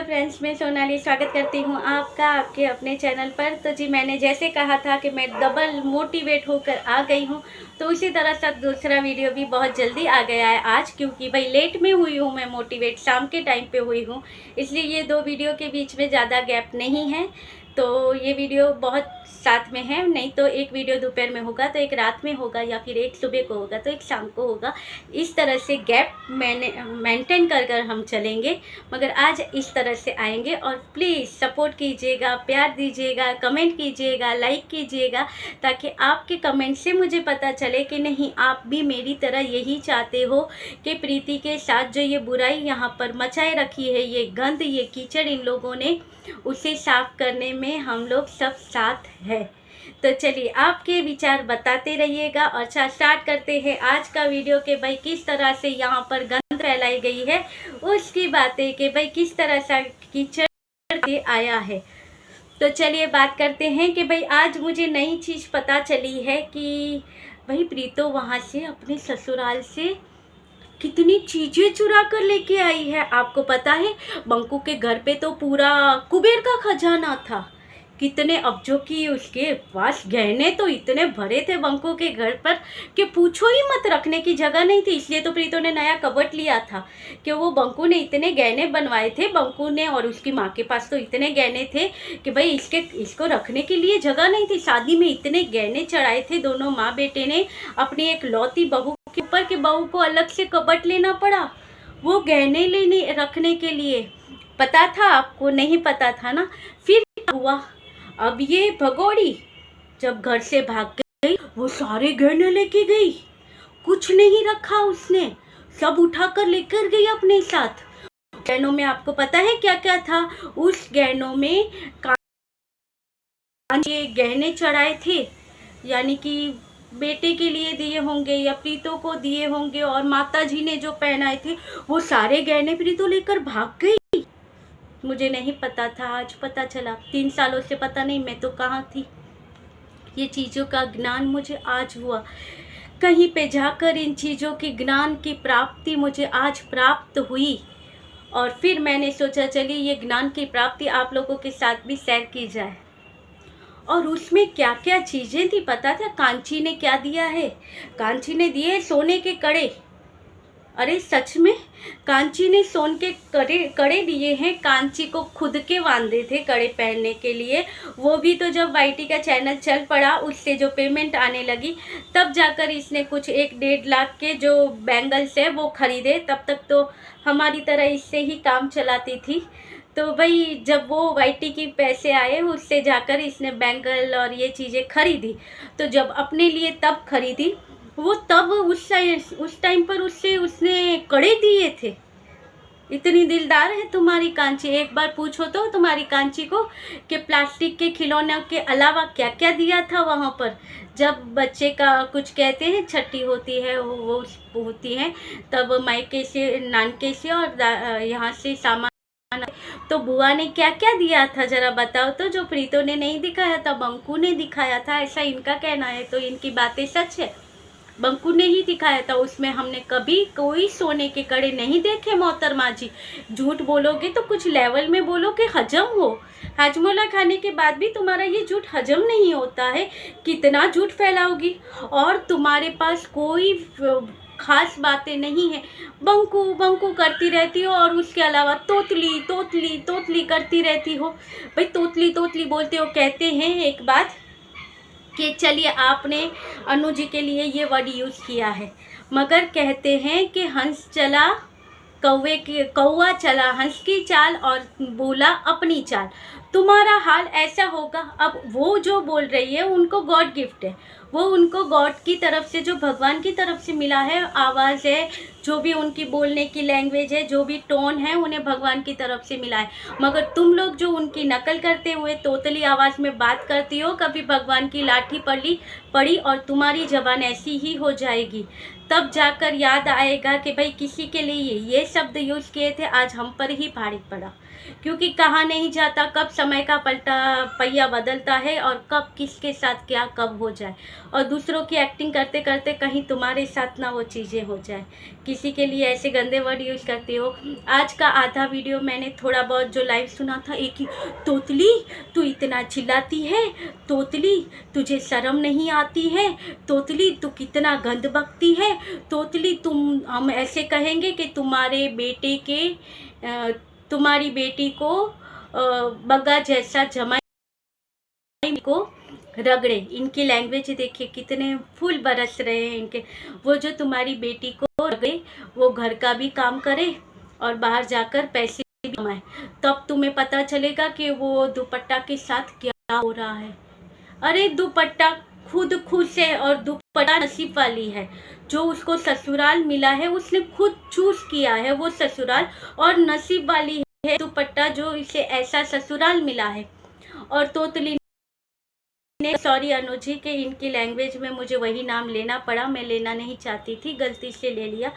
Hello friends, मैं सोनाली स्वागत करती हूँ आपका आपके अपने चैनल पर। तो जी, मैंने जैसे कहा था कि मैं डबल मोटिवेट होकर आ गई हूँ, तो उसी तरह से दूसरा वीडियो भी बहुत जल्दी आ गया है आज, क्योंकि भाई लेट में हुई हूँ मैं मोटिवेट, शाम के टाइम पे हुई हूँ, इसलिए ये दो वीडियो के बीच में ज़्यादा गैप नहीं है। तो ये वीडियो बहुत साथ में है, नहीं तो एक वीडियो दोपहर में होगा, तो एक रात में होगा, या फिर एक सुबह को होगा, तो एक शाम को होगा। इस तरह से गैप मेंटेन कर हम चलेंगे, मगर आज इस तरह से आएंगे। और प्लीज़ सपोर्ट कीजिएगा, प्यार दीजिएगा, कमेंट कीजिएगा, लाइक कीजिएगा, ताकि आपके कमेंट से मुझे पता चले कि नहीं, आप भी मेरी तरह यही चाहते हो कि प्रीति के साथ जो ये बुराई यहाँ पर मचाए रखी है, ये गंद, ये कीचड़ इन लोगों ने, उसे साफ करने में हम लोग सब साथ हैं। तो चलिए, आपके विचार बताते रहिएगा। और अच्छा, स्टार्ट करते हैं आज का वीडियो के भाई किस तरह से यहाँ पर गंद फैलाई गई है, उसकी बातें कि भाई किस तरह से कीचड़ के आया है। तो चलिए बात करते हैं कि भाई आज मुझे नई चीज़ पता चली है कि भाई प्रीतो वहाँ से अपने ससुराल से कितनी चीज़ें चुरा कर लेके आई है। आपको पता है, बंकू के घर पे तो पूरा कुबेर का खजाना था। कितने, अब जो कि उसके पास गहने तो इतने भरे थे बंकू के घर पर कि पूछो ही मत, रखने की जगह नहीं थी। इसलिए तो प्रीतो ने नया कबर्ड लिया था कि वो बंकू ने इतने गहने बनवाए थे, बंकू ने और उसकी माँ के पास तो इतने गहने थे कि भाई इसको रखने के लिए जगह नहीं थी। शादी में इतने गहने चढ़ाए थे दोनों माँ बेटे ने अपनी एक लौती बहू के ऊपर, के बहू को अलग से कबर्ड लेना पड़ा वो गहने लेने रखने के लिए। पता था आपको? नहीं पता था ना। फिर क्या हुआ, अब ये भगोड़ी जब घर से भाग गई, वो सारे गहने लेके गई, कुछ नहीं रखा उसने, सब उठाकर लेकर गई अपने साथ। गहनों में आपको पता है क्या क्या था? उस गहनों में ये गहने चढ़ाए थे, यानी कि बेटे के लिए दिए होंगे या प्रीतो को दिए होंगे, और माता जी ने जो पहनाए थे वो सारे गहने प्रीतो लेकर भाग गई। मुझे नहीं पता था, आज पता चला। 3 सालों से पता नहीं मैं तो कहाँ थी। ये चीज़ों का ज्ञान मुझे आज हुआ, कहीं पे जाकर इन चीज़ों के ज्ञान की प्राप्ति मुझे आज प्राप्त हुई। और फिर मैंने सोचा चलिए ये ज्ञान की प्राप्ति आप लोगों के साथ भी शेयर की जाए। और उसमें क्या क्या चीज़ें थी पता था? कांची ने क्या दिया है? कांची ने दिए सोने के कड़े। अरे सच में, कांची ने सोन के कड़े दिए हैं। कांची को खुद के बांधे थे कड़े पहनने के लिए, वो भी तो जब वाईटी का चैनल चल पड़ा, उससे जो पेमेंट आने लगी, तब जाकर इसने कुछ 1-1.5 लाख के जो बैंगल्स है वो खरीदे। तब तक तो हमारी तरह इससे ही काम चलाती थी। तो भाई जब वो वाईटी के पैसे आए, उससे जाकर इसने बैंगल और ये चीज़ें खरीदी। तो जब अपने लिए तब खरीदी वो, तब उस टाइम पर उसने कड़े दिए थे। इतनी दिलदार है तुम्हारी कांची। एक बार पूछो तो तुम्हारी कांची को कि प्लास्टिक के खिलौने के अलावा क्या क्या दिया था वहाँ पर। जब बच्चे का कुछ कहते हैं, छठी होती है, वो होती है, तब मायके से, नानके से और यहाँ से सामान, तो बुआ ने क्या क्या दिया था जरा बताओ तो। जो प्रीतो ने नहीं दिखाया था, बंकू ने दिखाया था, ऐसा इनका कहना है। तो इनकी बातें सच है, बंकू ने ही दिखाया था। उसमें हमने कभी कोई सोने के कड़े नहीं देखे मोहतरमा जी। झूठ बोलोगे तो कुछ लेवल में बोलो कि हजम हो। हाजमोला खाने के बाद भी तुम्हारा ये झूठ हजम नहीं होता है। कितना झूठ फैलाओगी, और तुम्हारे पास कोई खास बातें नहीं है। बंकू बंकू करती रहती हो, और उसके अलावा तोतली तोतली तोतली करती रहती हो। भाई तोतली तोतली बोलते हो। कहते हैं एक बात कि चलिए, आपने अनु जी के लिए ये वर्ड यूज़ किया है, मगर कहते हैं कि हंस चला कौवा चला हंस की चाल और बोला अपनी चाल। तुम्हारा हाल ऐसा होगा। अब वो जो बोल रही है उनको गॉड गिफ्ट है, वो उनको गॉड की तरफ से, जो भगवान की तरफ से मिला है, आवाज़ है, जो भी उनकी बोलने की लैंग्वेज है, जो भी टोन है, उन्हें भगवान की तरफ से मिला है। मगर तुम लोग जो उनकी नकल करते हुए तोतली आवाज़ में बात करती हो, कभी भगवान की लाठी पड़ी और तुम्हारी ज़बान ऐसी ही हो जाएगी। तब जाकर याद आएगा कि भाई किसी के लिए ये शब्द यूज़ किए थे, आज हम पर ही भारी पड़ा। क्योंकि कहा नहीं जाता कब समय का पलटा पहिया बदलता है और कब किसके साथ क्या कब हो जाए, और दूसरों की एक्टिंग करते करते कहीं तुम्हारे साथ ना वो चीज़ें हो जाए। किसी के लिए ऐसे गंदे वर्ड यूज़ करते हो। आज का आधा वीडियो मैंने थोड़ा बहुत जो लाइव सुना था, एक ही, तोतली तू इतना चिल्लाती है, तोतली तुझे शर्म नहीं आती है, तोतली तू कितना गंद बकती है, तोतली तुम, हम ऐसे कहेंगे कि तुम्हारे बेटे के तुम्हारी बेटी को बग्गा जैसा जमाई को रगड़े। इनकी लैंग्वेज देखिए कितने फूल बरस रहे हैं इनके। वो जो तुम्हारी बेटी को रगड़े, वो घर का भी काम करे और बाहर जाकर पैसे भी कमाए, तब तुम्हें पता चलेगा कि वो दुपट्टा के साथ क्या हो रहा है। अरे दुपट्टा खुद खुश है, और दुपट्टा नसीब वाली है। जो उसको ससुराल मिला है उसने खुद चूज किया है वो ससुराल, और नसीब वाली है दुपट्टा जो इसे ऐसा ससुराल मिला है। और तोतली ने, सॉरी अनुज जी के इनकी लैंग्वेज में मुझे वही नाम लेना पड़ा, मैं लेना नहीं चाहती थी, गलती से ले लिया।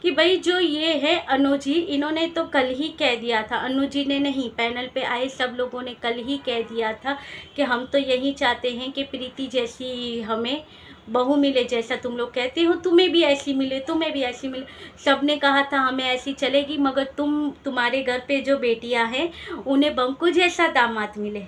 कि भाई जो ये है अनुज जी, इन्होंने तो कल ही कह दिया था, अनुज जी ने नहीं, पैनल पे आए सब लोगों ने कल ही कह दिया था कि हम तो यही चाहते हैं कि प्रीति जैसी हमें बहू मिले, जैसा तुम लोग कहते हो तुम्हें भी ऐसी मिले, तुम्हें भी ऐसी मिले। सब ने कहा था हमें ऐसी चलेगी, मगर तुम्हारे घर पे जो बेटियां हैं उन्हें बंकू जैसा दामाद मिले,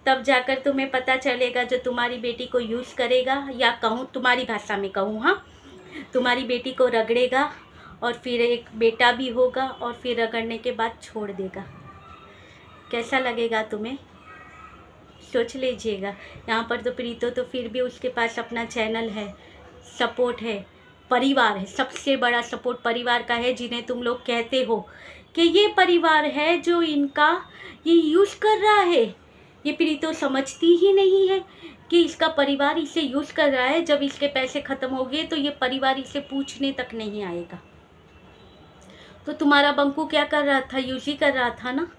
तब जाकर तुम्हें पता चलेगा। जो तुम्हारी बेटी को यूज़ करेगा, या कहूँ तुम्हारी भाषा में कहूँ, हाँ, तुम्हारी बेटी को रगड़ेगा और फिर एक बेटा भी होगा, और फिर रगड़ने के बाद छोड़ देगा, कैसा लगेगा तुम्हें, सोच लीजिएगा। यहाँ पर तो प्रीतो तो फिर भी उसके पास अपना चैनल है, सपोर्ट है, परिवार है, सबसे बड़ा सपोर्ट परिवार का है, जिन्हें तुम लोग कहते हो कि ये परिवार है जो इनका ये यूज़ कर रहा है। ये प्रीतो समझती ही नहीं है कि इसका परिवार इसे यूज़ कर रहा है। जब इसके पैसे ख़त्म हो गए तो ये परिवार इसे पूछने तक नहीं आएगा। तो तुम्हारा बंकू क्या कर रहा था, यूज़ ही कर रहा था ना।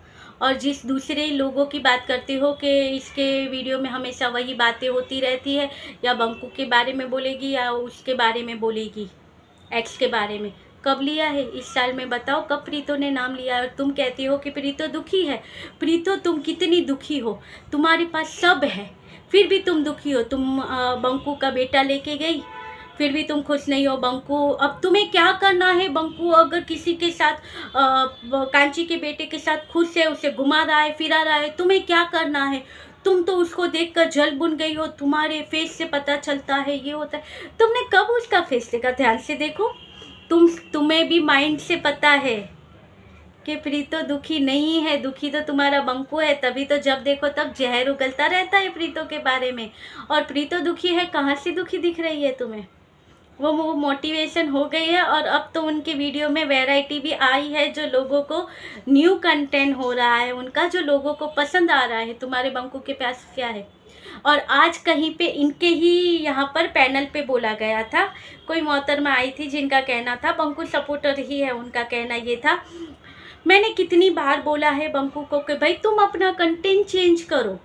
और जिस दूसरे लोगों की बात करते हो कि इसके वीडियो में हमेशा वही बातें होती रहती है, या बंकू के बारे में बोलेगी या उसके बारे में बोलेगी, एक्स के बारे में, कब लिया है इस साल में बताओ, कब प्रीतो ने नाम लिया है। और तुम कहती हो कि प्रीतो दुखी है। प्रीतो तुम कितनी दुखी हो, तुम्हारे पास सब है फिर भी तुम दुखी हो। तुम बंकू का बेटा लेके गई, फिर भी तुम खुश नहीं हो। बंकू, अब तुम्हें क्या करना है, बंकू अगर किसी के साथ कांची के बेटे के साथ खुश है, उसे घुमा रहा है, फिरा रहा है, तुम्हें क्या करना है। तुम तो उसको देखकर जल बुन गई हो, तुम्हारे फेस से पता चलता है ये होता है। तुमने कब उसका फेस देखा, ध्यान से देखो। तुम्हें भी माइंड से पता है कि प्रीतो दुखी नहीं है, दुखी तो तुम्हारा बंकू है। तभी तो जब देखो तब जहर उगलता रहता है प्रीतो के बारे में। और प्रीतो दुखी है, कहाँ से दुखी दिख रही है तुम्हें। वो मोटिवेशन हो गई है, और अब तो उनके वीडियो में वैरायटी भी आई है, जो लोगों को न्यू कंटेंट हो रहा है उनका, जो लोगों को पसंद आ रहा है। तुम्हारे बंकू के पास क्या है। और आज कहीं पे इनके ही यहाँ पर पैनल पे बोला गया था, कोई मोहतरमा आई थी जिनका कहना था, बंकू सपोर्टर ही है, उनका कहना ये था, मैंने कितनी बार बोला है बंकू को कि भाई तुम अपना कंटेंट चेंज करो,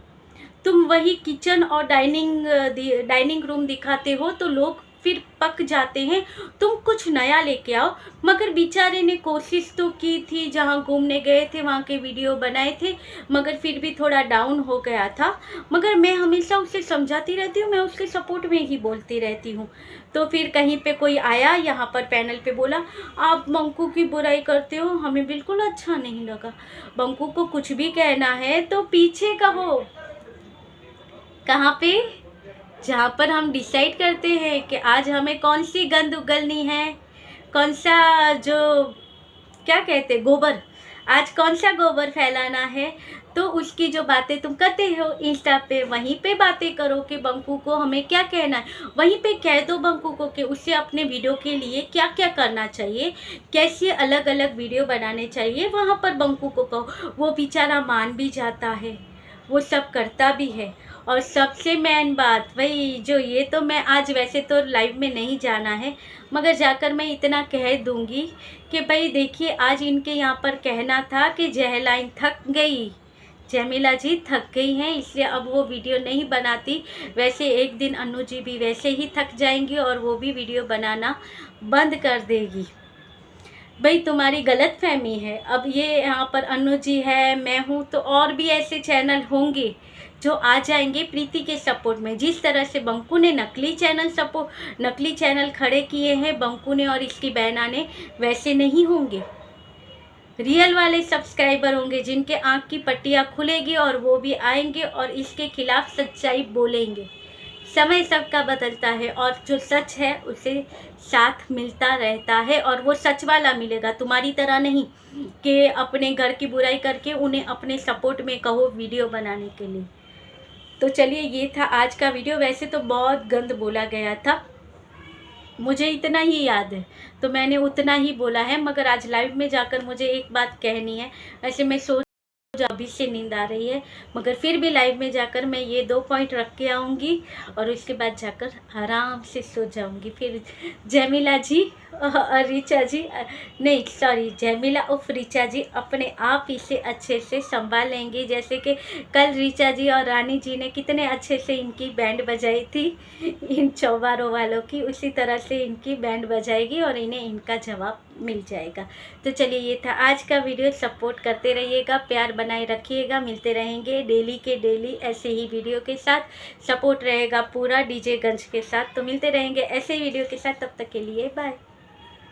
तुम वही किचन और डाइनिंग रूम दिखाते हो तो लोग फिर पक जाते हैं, तुम कुछ नया लेके आओ। मगर बेचारे ने कोशिश तो की थी, जहाँ घूमने गए थे वहाँ के वीडियो बनाए थे, मगर फिर भी थोड़ा डाउन हो गया था। मगर मैं हमेशा उसे समझाती रहती हूँ, मैं उसके सपोर्ट में ही बोलती रहती हूँ। तो फिर कहीं पे कोई आया यहाँ पर पैनल पे, बोला आप बंकू की बुराई करते हो, हमें बिल्कुल अच्छा नहीं लगा। बंकू को कुछ भी कहना है तो पीछे कहो, कहाँ पे, जहाँ पर हम डिसाइड करते हैं कि आज हमें कौन सी गंद उगलनी है, कौन सा जो क्या कहते गोबर, आज कौन सा गोबर फैलाना है, तो उसकी जो बातें तुम करते हो इंस्टा पे, वहीं पे बातें करो कि बंकू को हमें क्या कहना है। वहीं पे कह दो बंकू को कि उसे अपने वीडियो के लिए क्या क्या करना चाहिए, कैसे अलग अलग वीडियो बनाने चाहिए, वहाँ पर बंकू को कहो। वो बेचारा मान भी जाता है, वो सब करता भी है। और सबसे मेन बात वही, जो ये तो मैं आज वैसे तो लाइव में नहीं जाना है, मगर जाकर मैं इतना कह दूंगी कि भाई देखिए, आज इनके यहाँ पर कहना था कि जहलाइन थक गई, जमीला जी थक गई हैं, इसलिए अब वो वीडियो नहीं बनाती। वैसे एक दिन अनु जी भी वैसे ही थक जाएंगी और वो भी वीडियो बनाना बंद कर देगी। भाई तुम्हारी गलत फहमी है। अब ये यहाँ पर अनु जी है, मैं हूँ, तो और भी ऐसे चैनल होंगे जो आ जाएंगे प्रीति के सपोर्ट में। जिस तरह से बंकू ने नकली चैनल खड़े किए हैं बंकू ने और इसकी बहना ने, वैसे नहीं होंगे। रियल वाले सब्सक्राइबर होंगे जिनके आंख की पट्टियाँ खुलेगी और वो भी आएंगे और इसके खिलाफ सच्चाई बोलेंगे। समय सबका बदलता है और जो सच है उसे साथ मिलता रहता है और वो सच वाला मिलेगा, तुम्हारी तरह नहीं कि अपने घर की बुराई करके उन्हें अपने सपोर्ट में कहो वीडियो बनाने के लिए। तो चलिए, ये था आज का वीडियो। वैसे तो बहुत गंद बोला गया था, मुझे इतना ही याद है तो मैंने उतना ही बोला है, मगर आज लाइव में जाकर मुझे एक बात कहनी है। वैसे मैं सोच अभी से नींद आ रही है, मगर फिर भी लाइव में जाकर मैं ये 2 पॉइंट रख के आऊँगी और उसके बाद जाकर आराम से सो जाऊँगी। फिर जमीला जी और रीचा जी, नहीं सॉरी, जमीला उफ रीचा जी अपने आप इसे अच्छे से संभाल लेंगी। जैसे कि कल रीचा जी और रानी जी ने कितने अच्छे से इनकी बैंड बजाई थी इन चौबारों वालों की, उसी तरह से इनकी बैंड बजाएगी और इन्हें इनका जवाब मिल जाएगा। तो चलिए, ये था आज का वीडियो। सपोर्ट करते रहिएगा, प्यार बनाए रखिएगा। मिलते रहेंगे डेली के डेली ऐसे ही वीडियो के साथ। सपोर्ट रहेगा पूरा डीजे गंज के साथ। तो मिलते रहेंगे ऐसे ही वीडियो के साथ। तब तक के लिए बाय।